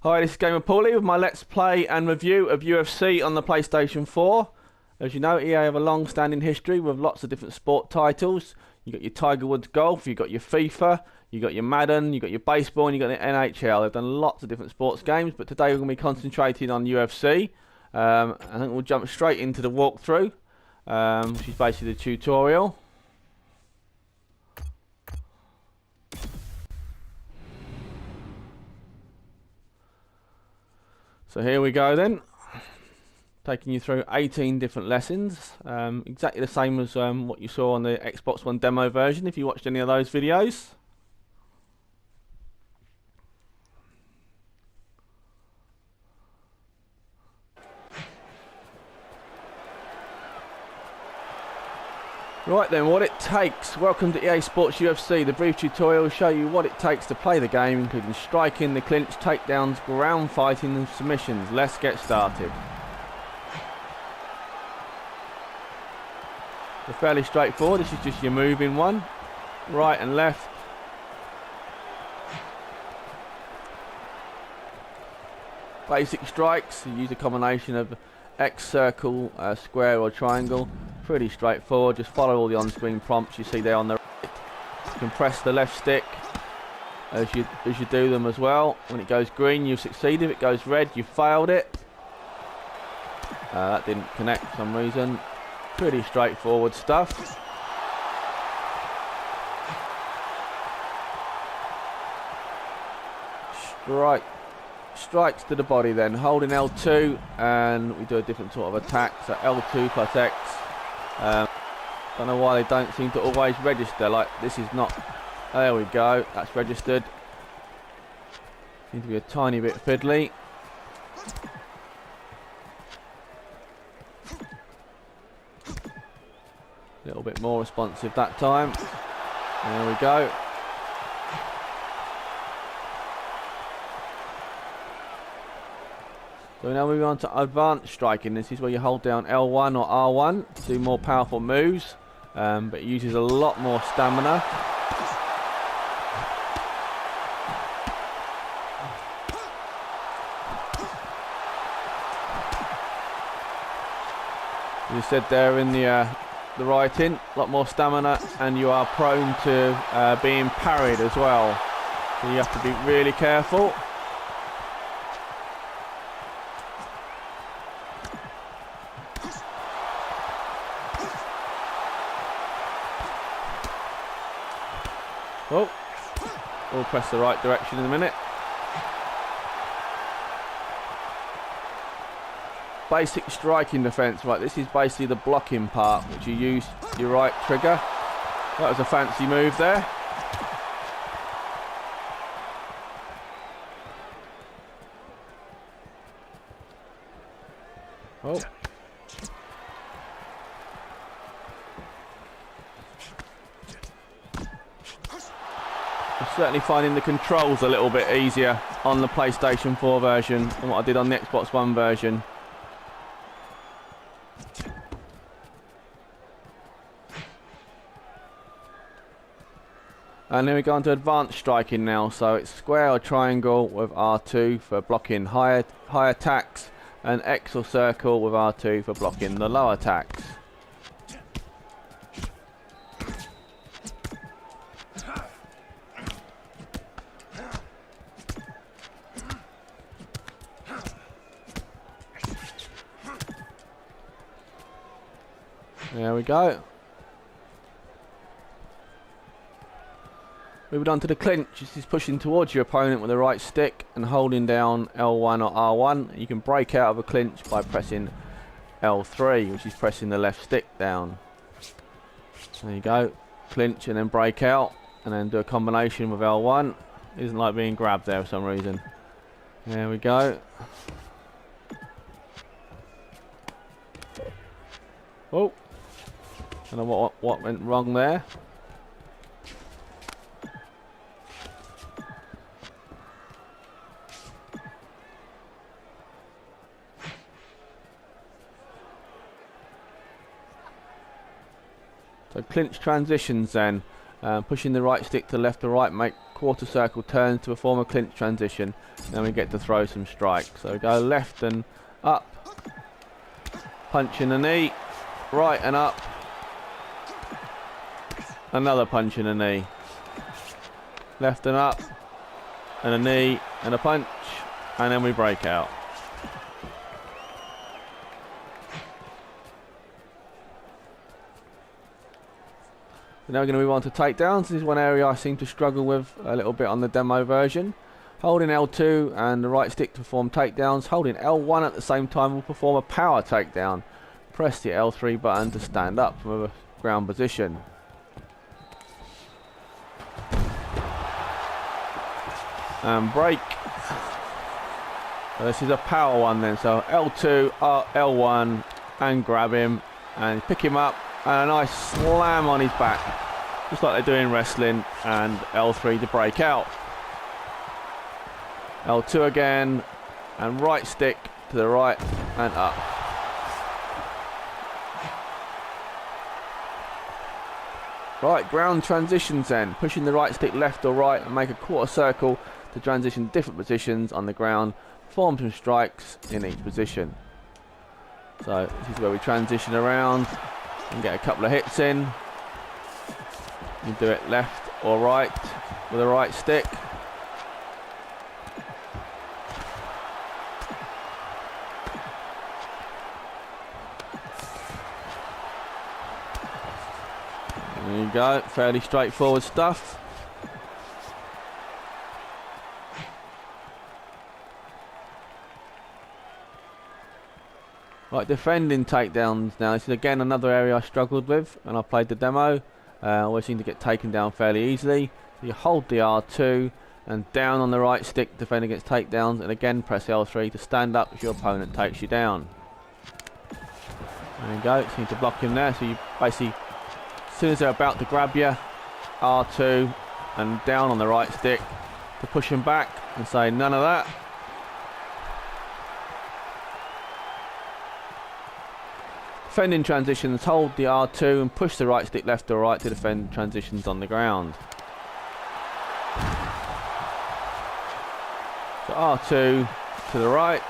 Hi, this is Gamer Pauly with my Let's Play and review of UFC on the PlayStation 4. As you know, EA have a long-standing history with lots of different sport titles. You got your Tiger Woods Golf, you got your FIFA, you got your Madden, you got your baseball, and you got the NHL. They've done lots of different sports games, but today we're going to be concentrating on UFC. I think we'll jump straight into the walkthrough, which is basically the tutorial. So here we go then, taking you through 18 different lessons, exactly the same as what you saw on the Xbox One demo version if you watched any of those videos. Right then, what it takes. Welcome to EA Sports UFC. The brief tutorial will show you what it takes to play the game, including striking, the clinch, takedowns, ground fighting and submissions. Let's get started. They're fairly straightforward. This is just your moving one. Right and left. Basic strikes. You use a combination of X, circle, square or triangle. Pretty straightforward. Just follow all the on-screen prompts you see there on the right. You can press the left stick as you do them as well. When it goes green, you've succeeded. If it goes red, you've failed it. That didn't connect for some reason. Pretty straightforward stuff. Strikes to the body then, holding L2, and we do a different sort of attack. So L2 plus X. Don't know why they don't seem to always register. Like this is not. There we go. That's registered. Seems to be a tiny bit fiddly. A little bit more responsive that time. There we go. So now moving on to advanced striking. This is where you hold down L1 or R1 to do more powerful moves, but it uses a lot more stamina. You said there in the writing, a lot more stamina, and you are prone to being parried as well. So you have to be really careful. Oh, we'll press the right direction in a minute. Basic striking defense. Right, this is basically the blocking part, which you use your right trigger. That was a fancy move there. Oh. I'm certainly finding the controls a little bit easier on the PlayStation 4 version than what I did on the Xbox One version. And then we go on to advanced striking now. So it's square or triangle with R2 for blocking high attacks, and X or circle with R2 for blocking the low attacks. There we go. Moving on to the clinch. This is pushing towards your opponent with the right stick and holding down L1 or R1. You can break out of a clinch by pressing L3, which is pressing the left stick down. There you go. Clinch and then break out, and then do a combination with L1. It isn't like being grabbed there for some reason. There we go. Oh. I don't know what went wrong there. So clinch transitions then. Pushing the right stick to left or right make quarter circle turns to perform a clinch transition. Then we get to throw some strikes. So we go left and up, punch in the knee, right and up, another punch in the knee, left and up, and a knee and a punch, and then we break out. Now we're going to move on to takedowns. This is one area I seem to struggle with a little bit on the demo version. Holding L2 and the right stick to perform takedowns. Holding L1 at the same time will perform a power takedown. Press the L3 button to stand up from a ground position. And break. So this is a power one then. So L2, L1, and grab him and pick him up. And a nice slam on his back, just like they do in wrestling, and L3 to break out. L2 again, and right stick to the right and up. Right, ground transitions then. Pushing the right stick left or right and make a quarter circle to transition different positions on the ground. Form some strikes in each position. So this is where we transition around and get a couple of hits in. You do it left or right with a right stick. There you go, fairly straightforward stuff. Right, defending takedowns now. This is again another area I struggled with when I played the demo. Always seem to get taken down fairly easily. So you hold the R2 and down on the right stick, defend against takedowns, and again press L3 to stand up if your opponent takes you down. There you go, just need to block him there. So you basically, as soon as they're about to grab you, R2 and down on the right stick to push him back and say none of that. Defending transitions, hold the R2 and push the right stick left or right to defend transitions on the ground. So R2 to the right,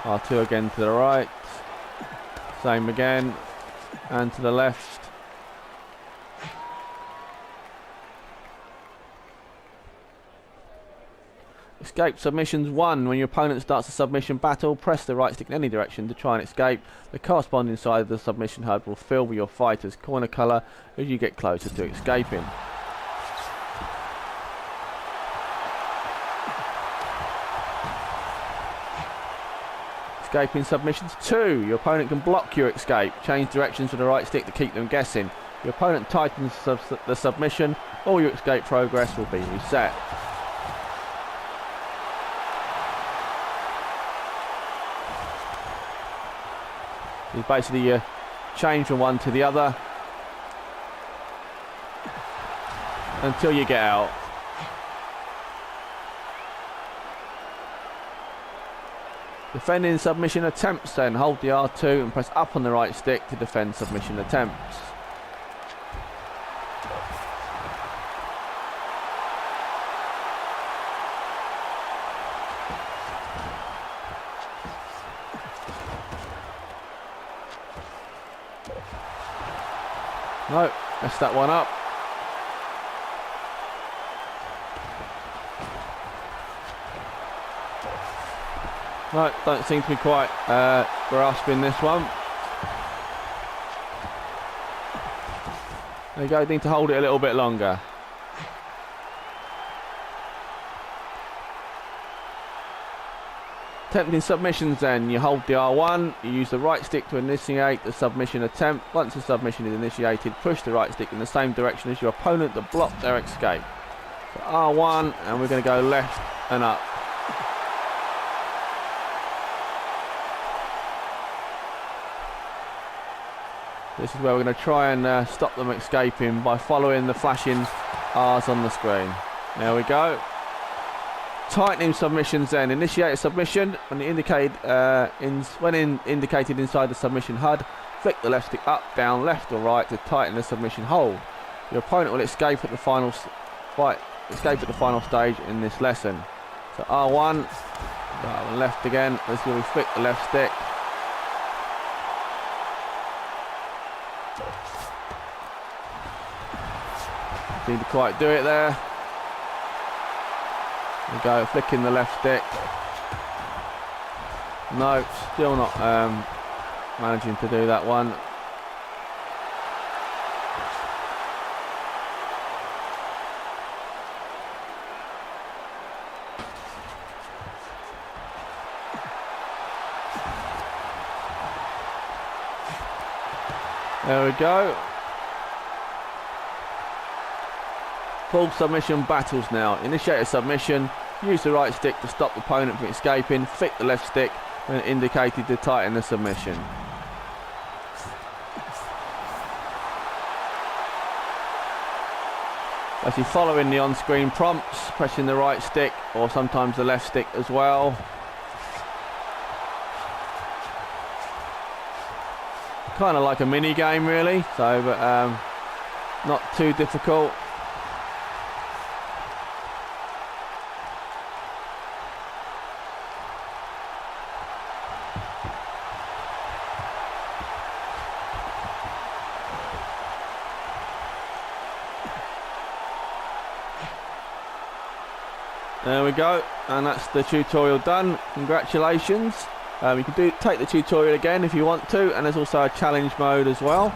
R2 again to the right, same again, and to the left. Escape submissions 1. When your opponent starts a submission battle, press the right stick in any direction to try and escape. The corresponding side of the submission HUD will fill with your fighter's corner colour as you get closer to escaping. Escaping submissions 2. Your opponent can block your escape. Change directions with the right stick to keep them guessing. Your opponent tightens the submission, all your escape progress will be reset. It's basically you change from one to the other until you get out. Defending submission attempts then, hold the R2 and press up on the right stick to defend submission attempts. No, messed that one up. No, don't seem to be quite grasping this one. There you go, need to hold it a little bit longer. Attempting submissions then, you hold the R1, you use the right stick to initiate the submission attempt. Once the submission is initiated, push the right stick in the same direction as your opponent to block their escape. So R1, and we're going to go left and up. This is where we're going to try and stop them escaping by following the flashing R's on the screen. There we go. Tightening submissions then. Initiate a submission when indicated indicated inside the submission HUD. Flick the left stick up, down, left or right to tighten the submission hold. Your opponent will escape at the final fight escape at the final stage in this lesson. So R1, left again. Let's go. We flick the left stick. Didn't quite do it there. We go, flicking the left stick. No, still not managing to do that one. There we go. Full submission battles now. Initiate a submission. Use the right stick to stop the opponent from escaping. Flick the left stick when indicated to tighten the submission. As you're following the on-screen prompts, pressing the right stick or sometimes the left stick as well. Kind of like a mini game really, so but not too difficult. There we go, and that's the tutorial done. Congratulations. You can take the tutorial again if you want to, and there's also a challenge mode as well.